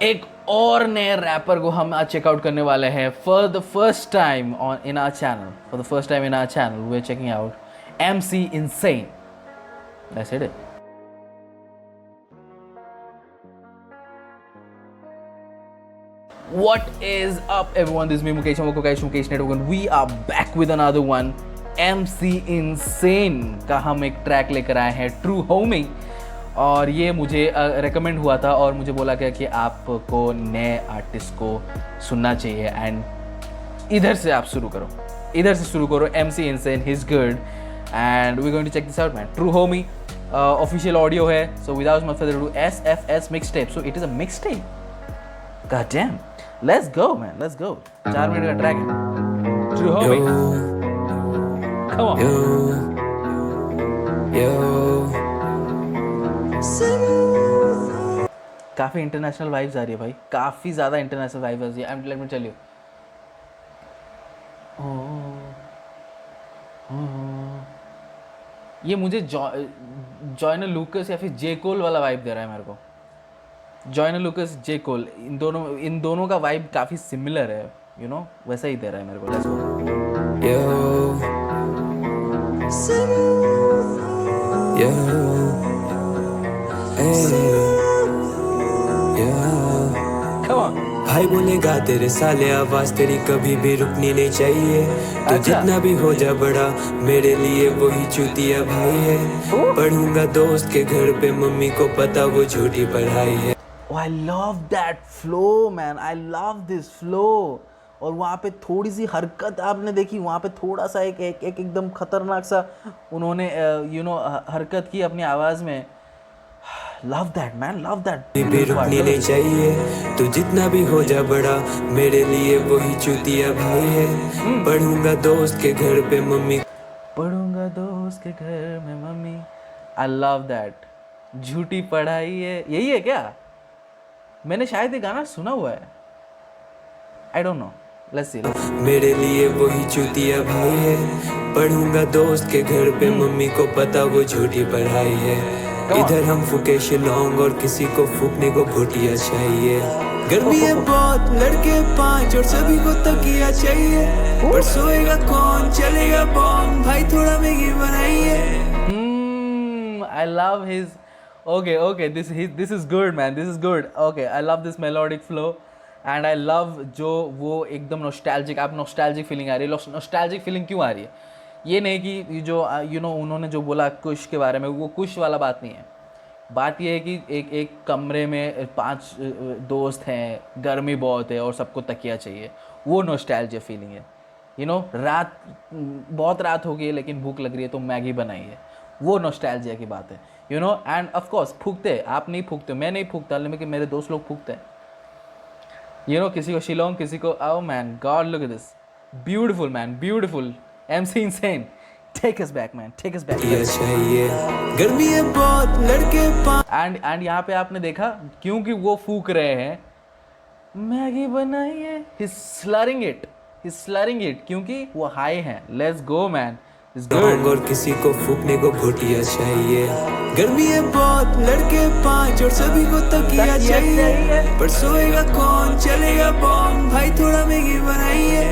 एक और नए रैपर को हम आज चेकआउट करने वाले हैं for the first time on in our channel we are checking out MC Insane. That's it. What is up, everyone? This is me, Mukesh, and welcome guys to Mukesh Network, and we are back with another one. MC Insane का हम एक track लेकर आए हैं, True Homie, और ये मुझे recommend हुआ था और मुझे बोला गया कि आपको नए आर्टिस्ट को सुनना चाहिए एंड इधर से आप शुरू करो. MC Insane, he's good and we're going to check this out, man. True Homie official audio है. So without much further ado, SFS mixtape. So it is a mixtape. God damn. Let's go, man. Let's go. 4 minute का track है. True Homie. Come on. काफी international vibes आ रही है भाई, काफी ज्यादा इंटरनेशनल वाइब्स आ रही है. Let me tell you. ये मुझे जॉयनर लूकस या फिर जे कोल वाला वाइब दे रहा है मेरे को. जॉयनर लूकस, जे कोल, इन दोनों का वाइब काफ़ी सिमिलर है, यू नो, वैसा ही दे रहा है मेरे को. Let's go. भाई बोलेगा तेरे साले आवाज तेरी कभी भी रुकनी नहीं चाहिए. तो जितना भी हो जा बड़ा मेरे लिए वही चूतिया भाई है. पढ़ूंगा दोस्त के घर पे मम्मी को पता वो झूठी पढ़ाई है. Oh, I love that flow, man. I love this flow. और वहाँ पे थोड़ी सी हरकत आपने देखी, वहाँ पे थोड़ा सा एक एकदम खतरनाक सा उन्होंने हरकत की अपनी आवाज़ में. Love that, man. Love that. भी रुकनी नहीं चाहिए. तो जितना भी हो जा बड़ा मेरे लिए वही चूतिया भाई है. पढ़ूंगा दोस्त के घर पे मम्मी. I love that. झूठी पढ़ाई है, यही है क्या? मैंने शायद ये गाना सुना हुआ है. I don't know. Let's see. मेरे लिए वही चूतिया भाई है. पढ़ूंगा दोस्त के घर पे मम्मी को पता वो झूठी पढ़ाई है. इधर हम फूके शिलोंग और किसी को फूकने को भुटिया चाहिए. गर्मी है बहुत, लड़के 5 और सभी को तकिया चाहिए. पर सोएगा कौन, चलेगा बॉम्ब, भाई थोड़ा मैगी बनाइए. I love his. Okay. This is good, man. This is good. Okay, I love this melodic flow, and I love जो वो एकदम nostalgic. आप nostalgic feeling आ रही है. Nostalgic feeling क्यों आ रही है? ये नहीं कि जो उन्होंने जो बोला कुश के बारे में, वो कुश वाला बात नहीं है. बात ये है कि एक कमरे में 5 दोस्त हैं, गर्मी बहुत है और सबको तकिया चाहिए. वो nostalgia feeling है. रात, बहुत रात हो गई है लेकिन भूख लग रही है तो मैगी बनाई है. वो नॉस्टैल्जिया की बात है, एंड ऑफ कोर्स फूकते, आप नहीं फूकते, मैं नहीं फूकता, लेकिन मेरे दोस्त लोग फूकते हैं. किसी को शिलोंग, किसी को, oh man, God, look at this, beautiful, man, beautiful. MC Insane, take us back, man, take us back. गर्मी है बहुत, लड़के एंड यहाँ पे आपने देखा क्योंकि वो फूक रहे हैं, मैगी बनाई है, he's slurring it क्योंकि वो हाई हैं. Let's go, man. और किसी को फूकने को भुटिया चाहिए. गर्मी है बहुत, लड़के 5 और सभी को तकिया चाहिए. पर सोएगा कौन, चलेगा बॉम्ब, भाई थोड़ा मैगी बनाइए.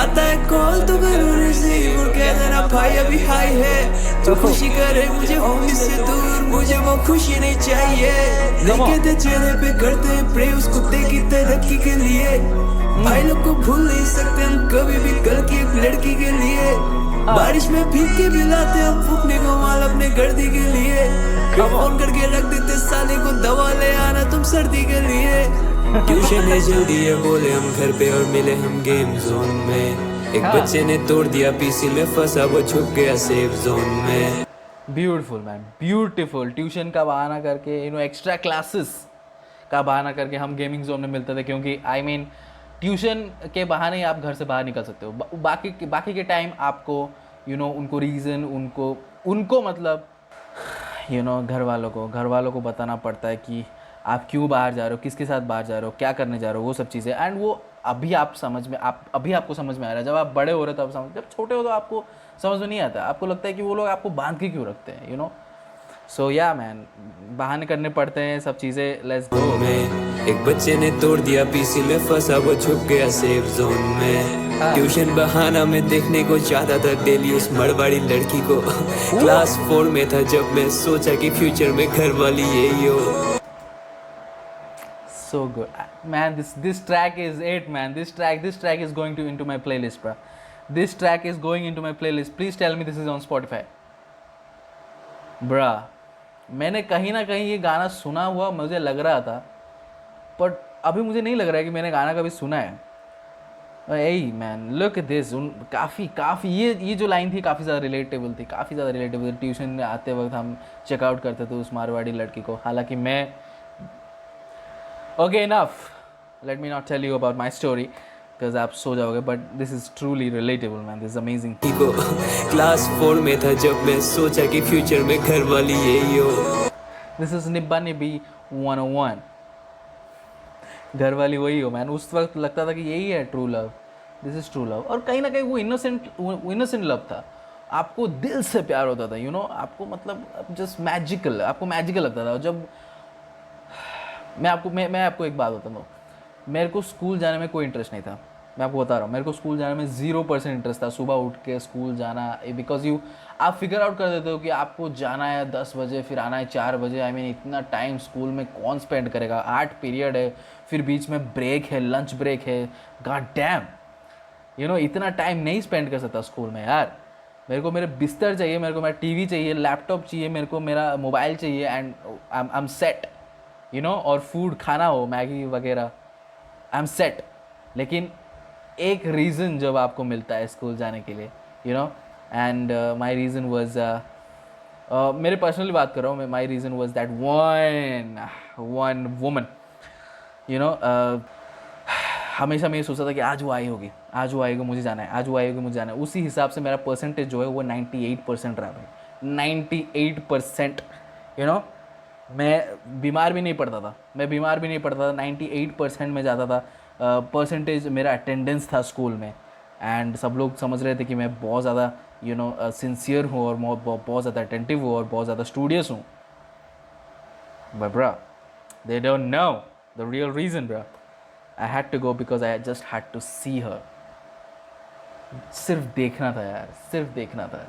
आता है कॉल तो करो रिसीव और कह देना भाई अभी हाई है. तो खुशी करे मुझे ऑफिस से दूर, मुझे वो खुशी नहीं चाहिए. लेके थे चेहरे पे करते हैं प्रे उस कुत्ते की तरक्की के लिए. भाई लोग को भूल नहीं सकते हम कभी भी कल की एक लड़की के लिए. बारिश में भीग के भी लाते हम फूकने को माल अपने गर्दी के लिए. फोन करके रख देते साले को दवा ले आना तुम सर्दी के लिए. ट्यूशन है जल्दी है बोले हम घर पे और मिले हम गेम जोन में. एक बच्चे ने तोड़ दिया पीसी में फंसा वो छुप गया सेफ जोन में. Beautiful, man, beautiful. ट्यूशन का बहाना करके, एक्स्ट्रा क्लासेस का बहाना करके हम गेमिंग जोन में मिलते थे, क्योंकि ट्यूशन के बहाने ही आप घर से बाहर निकल सकते हो. बाकी के टाइम आपको उनको रीज़न, उनको मतलब घर वालों को बताना पड़ता है कि आप क्यों बाहर जा रहे हो, किसके साथ बाहर जा रहे हो, क्या करने जा रहे हो, वो सब चीज़ें. एंड वो अभी आपको समझ में आ रहा है. जब आप बड़े हो रहे हो तब जब छोटे हो तो आपको समझ में नहीं आता. आपको लगता है कि वो लोग आपको बांध के क्यों रखते हैं, सो या मैन, बहाने करने पड़ते हैं सब चीज़ें, लेट्स गो। में एक बच्चे ने तोड़ दिया पीसी में फंसा वो छुप गया सेफ जोन में। ट्यूशन बहाना में देखने को चाहता था डेली उस मड़वाड़ी लड़की को। क्लास 4 में था जब मैं सोचा कि फ्यूचर में घर वाली यही हो। So good, man. This track is it, man. This track is going to into my playlist, bro. This track is going into my playlist. Please tell me this is on Spotify, bruh. मैंने कहीं ना कहीं ये गाना सुना हुआ मुझे लग रहा था, बट अभी मुझे नहीं लग रहा है कि मैंने गाना कभी सुना है। यही मैन, लुक एट दिस। काफ़ी ये जो लाइन थी काफ़ी ज़्यादा रिलेटेबल थी, काफ़ी ज़्यादा रिलेटेबल थी। ट्यूशन में आते वक्त हम चेकआउट करते थे उस मारवाड़ी लड़की को, हालांकि मैं okay enough, let me not tell you about my story because आप सो जाओगे, but this is truly relatable man, this is amazing. Class 4 में था जब मैं सोचा कि फ्यूचर में घर वाली यही हो। दिस इज निब्बा निब्बी 101, घर वाली वही हो मैन। उस वक्त लगता था कि यही है true love, this is true love. और कहीं ना कहीं वो इनोसेंट लव था, आपको दिल से प्यार होता था, यू नो, आपको मतलब जस्ट मैजिकल, आपको मैजिकल लगता था। जब मैं आपको एक बात बताता हूँ, मेरे को स्कूल जाने में कोई इंटरेस्ट नहीं था, मैं आपको बता रहा हूँ। मेरे को स्कूल जाने में 0% इंटरेस्ट था, सुबह उठ के स्कूल जाना, बिकॉज आप फिगर आउट कर देते हो कि आपको जाना है 10 बजे, फिर आना है 4 बजे। आई मीन इतना टाइम स्कूल में कौन स्पेंड करेगा, 8 पीरियड है, फिर बीच में ब्रेक है, लंच ब्रेक है, गॉड डैम, यू नो, इतना टाइम नहीं स्पेंड कर सकता स्कूल में यार। मेरे को मेरे बिस्तर चाहिए, मेरे को मेरा टीवी चाहिए, लैपटॉप चाहिए, मेरे को मेरा मोबाइल चाहिए, and I am set, you know, और फूड खाना हो, मैगी वगैरह, आई एम सेट। लेकिन एक रीज़न जब आपको मिलता है स्कूल जाने के लिए, you know, and my reason was, मेरे पर्सनली बात कर रहा हूँ, my reason was that one woman, you know. हमेशा मैं ये सोचता था कि आज वो आई होगी, आज वो आएगी, मुझे जाना है, आज वो आएगी, मुझे जाना है। उसी हिसाब से मेरा परसेंटेज जो है वो 98% रहा भाई, 98%, यू नो। मैं बीमार भी नहीं पड़ता था, 98% में जाता था। परसेंटेज मेरा अटेंडेंस था स्कूल में, एंड सब लोग समझ रहे थे कि मैं बहुत ज़्यादा, यू नो, सिंसियर हूँ और बहुत ज़्यादा अटेंटिव हूँ और बहुत ज़्यादा स्टूडियस हूँ। But bro, they don't know the real reason bro. I had to go because I just had to see her. सिर्फ देखना था यार, सिर्फ देखना था।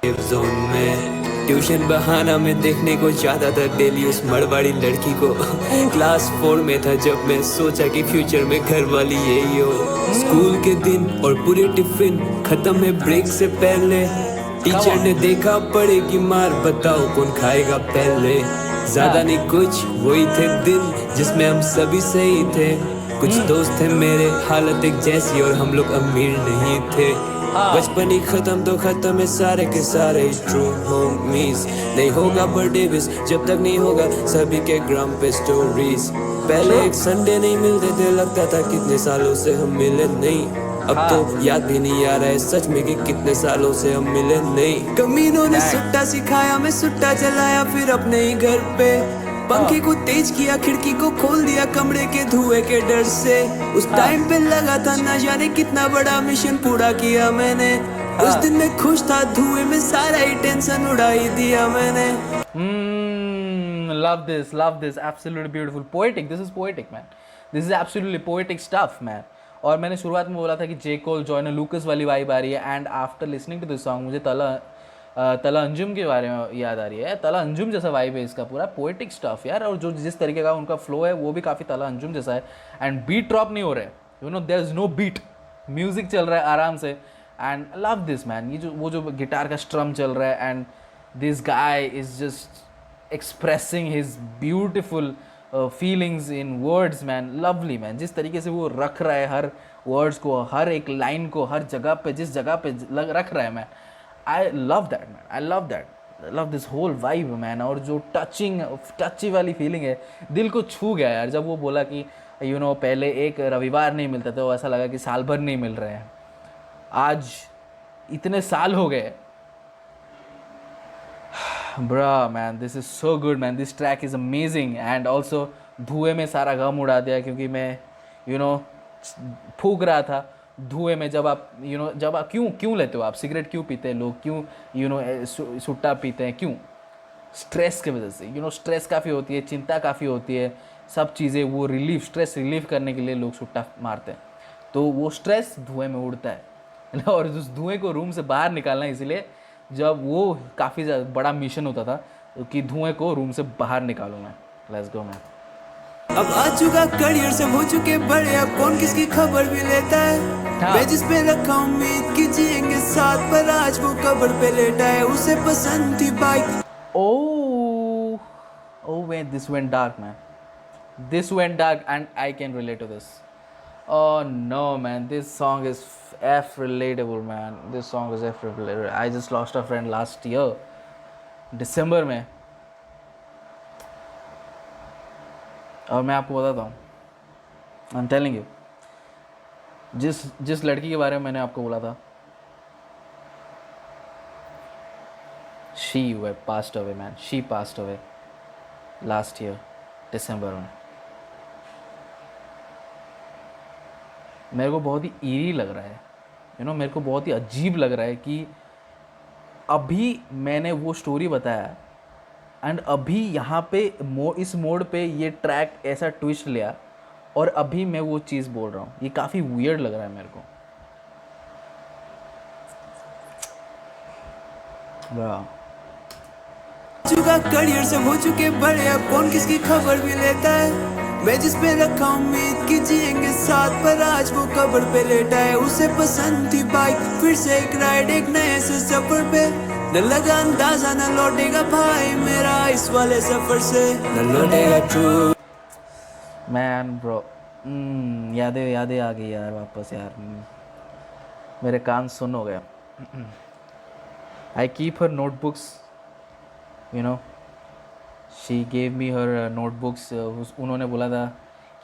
जोन में ट्यूशन बहाना में देखने को चाहता था डेली उस मड़वाड़ी लड़की को। क्लास 4 में था जब मैं सोचा कि फ्यूचर में घर वाली यही हो। स्कूल के दिन और पूरे टिफिन खत्म है ब्रेक से पहले। टीचर ने देखा पड़ेगी मार, बताओ कौन खाएगा पहले। ज्यादा नहीं कुछ, वही थे दिन जिसमें हम सभी सही थे। कुछ दोस्त थे मेरे हालत एक जैसी और हम लोग अमीर नहीं थे। बचपन ही खत्म तो खत्म है सारे के सारे ट्रू होमीज। नहीं होगा बर्थडे विश जब तक नहीं होगा सभी के ग्राम पे स्टोरीज। पहले एक संडे नहीं मिलते थे, लगता था कितने सालों से हम मिले नहीं। अब तो याद भी नहीं आ रहा है सच में कि कितने सालों से हम मिले नहीं। कमीनों ने सुट्टा सिखाया, मैं सुट्टा चलाया फिर अपने ही घर पे। पंखे को तेज किया, खिड़की को खोल दिया कमरे के धुएं के डर से। उस टाइम पे लगा था न जाने कितना बड़ा मिशन पूरा किया मैंने। उस दिन मैं खुश था, धुएं में सारा ही टेंशन उड़ा ही दिया मैंने। Love this, absolutely beautiful, poetic. This is poetic, man. This is absolutely poetic stuff, man. और मैंने शुरुआत में बोला था कि जे कोल, जॉयनर लूकस वाली वाइब आ रही है, and after listening to this song मुझे तला अंजुम के बारे में याद आ रही है। तला अंजुम जैसा वाइब है इसका, पूरा पोएटिक स्टफ यार। और जो जिस तरीके का उनका फ्लो है वो भी काफ़ी तला अंजुम जैसा है, एंड बीट ड्रॉप नहीं हो रहे, you know, there is no beat, music चल रहा है आराम से, एंड लव दिस मैन। ये जो गिटार का स्ट्रम चल रहा है, and this guy is just expressing his beautiful feelings in words man. Lovely man, जिस तरीके से वो रख रहा है हर वर्ड्स को, हर एक लाइन को, हर जगह पे जिस जगह पे रख रहा है man. I love that man, I love that, I love this whole vibe man। और जो टची वाली फीलिंग है, दिल को छू गया यार जब वो बोला कि यू नो पहले एक रविवार नहीं मिलता था, तो ऐसा लगा कि साल भर नहीं मिल रहे हैं, आज इतने साल हो गए। Bro man, this is so good man, this track is amazing. And also धुएं में सारा गम उड़ा दिया, क्योंकि मैं यू नो फूक रहा था धुएं में जब आप जब आप क्यों क्यों लेते हो, आप सिगरेट क्यों पीते हैं लोग, क्यों सुट्टा पीते हैं, क्यों? स्ट्रेस की वजह से। स्ट्रेस काफ़ी होती है, चिंता काफ़ी होती है, सब चीज़ें वो स्ट्रेस रिलीव करने के लिए लोग सुट्टा मारते हैं। तो वो स्ट्रेस धुएं में उड़ता है और उस धुएं को रूम से बाहर निकालना, इसलिए जब वो काफ़ी बड़ा मिशन होता था कि धुएं को रूम से बाहर निकालो मैं। Let's go man. अब आ चुका करियर से हो चुके बड़े, अब कौन किसकी खबर भी लेता है। हाँ। मैं जिस पे रखा उम्मीद कि जिएंगे साथ, पर आज वो कब्र पे लेटा है। उसे पसंद थी bike. Oh, wait, this went dark, man. This went dark, and I can relate to this. Oh no, man, this song is F relatable, man. This song is F relatable. I just lost a friend last year, December में। और मैं आपको बताता हूँ, I'm telling you, जिस लड़की के बारे में मैंने आपको बोला था, she passed away, man. She passed away last year, December में। मेरे को बहुत ही ईरी लग रहा है, मेरे को बहुत ही अजीब लग रहा है कि अभी मैंने वो स्टोरी बताया एंड अभी यहाँ पे इस मोड पे ये ट्रैक ऐसा ट्विस्ट लिया और अभी मैं वो चीज़ बोल रहा हूँ। ये काफ़ी वियर्ड लग रहा है मेरे को। चुका करियर से हो चुके बड़े, अब कौन किसकी खबर भी लेता है। मैं जिस पे रखा उम्मीद कि जिएंगे साथ, पर आज वो कब्र पे लेटा है। उसे पसंद थी बाइक, फिर से एक राइड एक नए से सफर पे। न लगा अंदाजा न लौटेगा भाई मेरा इस वाले सफर से, न लौटेगा ट्रू। मैन ब्रो, यादें आ गई यार वापस यार। मेरे कान सुन हो गया। I keep her notebooks, she gave me her notebooks. उन्होंने बोला था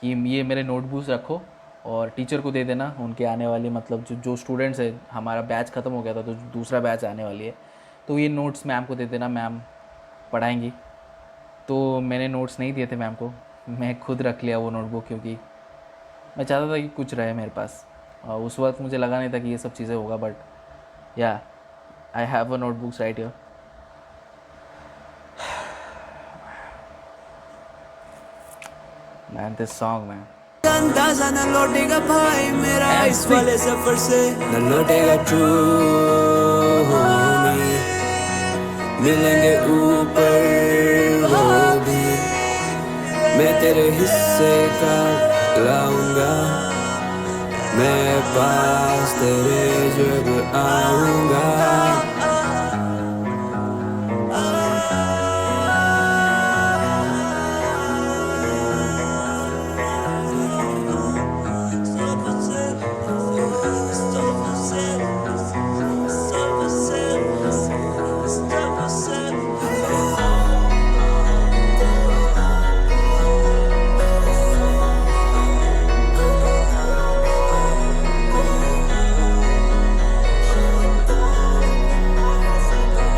कि ये मेरे नोटबुक्स रखो और टीचर को दे देना, उनके आने वाली मतलब जो स्टूडेंट्स है, हमारा बैच ख़त्म हो गया था तो दूसरा बैच आने वाली है, तो ये नोट्स मैम को दे देना, मैम पढ़ाएंगी। तो मैंने नोट्स नहीं दिए थे मैम को, मैं खुद रख लिया वो नोटबुक, क्योंकि मैं चाहता था कि कुछ रहे मेरे पास। उस वक्त मुझे लगा नहीं था कि ये सब चीज़ें होगा, बट या I have a notebooks right here. Man, this song, man. अंदाजा न लौटेगा भाई मेरा इस वाले सफर से, न लौटेगा ट्रू होमी। मिलेंगे ऊपर वो भी, मैं तेरे हिस्से का लाऊंगा, मैं पास तेरे जब आऊंगा।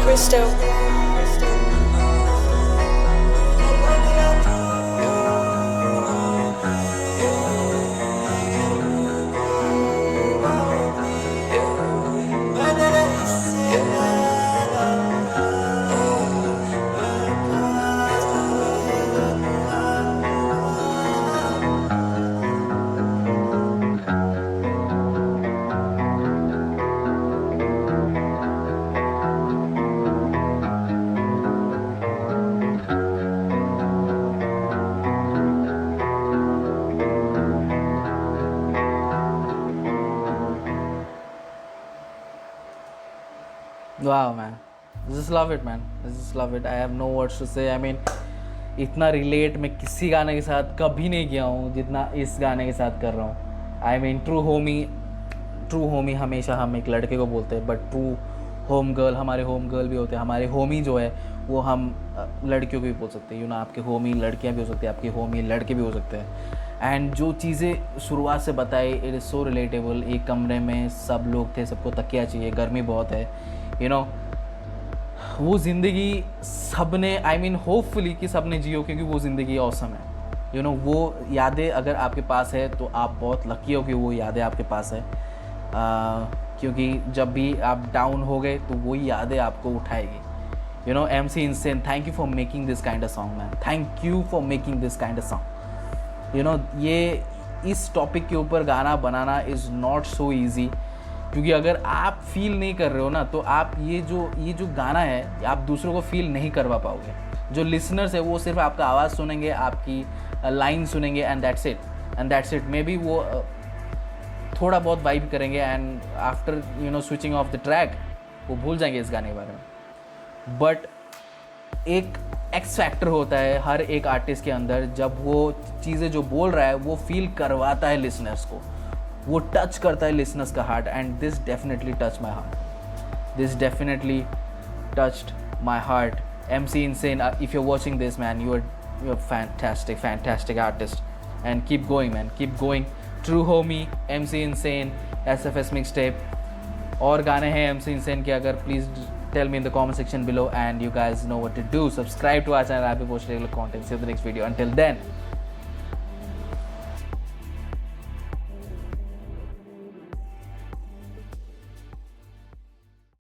Cristo. Wow, man. Just love it, man. Just love it. I have no words to say. I mean, इतना रिलेट मैं किसी गाने के साथ कभी नहीं किया हूँ जितना इस गाने के साथ कर रहा हूँ। आई मीन ट्रू होमी हमेशा हम एक लड़के को बोलते हैं, बट ट्रू होम गर्ल, हमारे होम गर्ल भी होते हैं। हमारे होमी जो है वो हम लड़कियों को भी बोल सकते हैं। आपके होमी लड़कियाँ भी हो सकती हैं, आपके होमी लड़के भी हो सकते हैं। एंड जो चीज़ें शुरुआत से बताई, इट इज़ सो रिलेटेबल। एक कमरे में सब लोग थे, सबको तकिया चाहिए, गर्मी बहुत है, वो ज़िंदगी सबने, आई मीन होपफुली कि सबने जियो, क्योंकि वो ज़िंदगी औसम है। वो यादें अगर आपके पास है तो आप बहुत लकी हो कि वो यादें आपके पास है। क्योंकि जब भी आप डाउन हो गए तो वही यादें आपको उठाएगी. You know, MC Insane, thank you for making this kind of song, man. Thank you for making this kind of song. You know, ये इस टॉपिक के ऊपर गाना बनाना इज़ नॉट सो ईजी, क्योंकि अगर आप फील नहीं कर रहे हो ना तो आप ये जो गाना है आप दूसरों को फील नहीं करवा पाओगे. जो लिसनर्स है वो सिर्फ आपका आवाज़ सुनेंगे, आपकी लाइन सुनेंगे, and that's it. May be वो थोड़ा बहुत वाइब करेंगे and after switching off the track वो भूल जाएंगे इस गाने के बारे में. बट एक एक्स फैक्टर होता है हर एक आर्टिस्ट के अंदर, जब वो चीज़ें जो बोल रहा है वो फील करवाता है लिसनर्स को, वो टच करता है लिसनर्स का heart. And this definitely touch my heart. This definitely touched my heart. MC Insane, if you're watching this, man, you're fantastic artist, and keep going, man, keep going. True Homie, MC Insane, SFS Mixtape. और गाने हैं MC Insane के, अगर please tell me in the comment section below, and you guys know what to do. Subscribe to our channel. I'll be posting regular content. See you in the next video. Until then,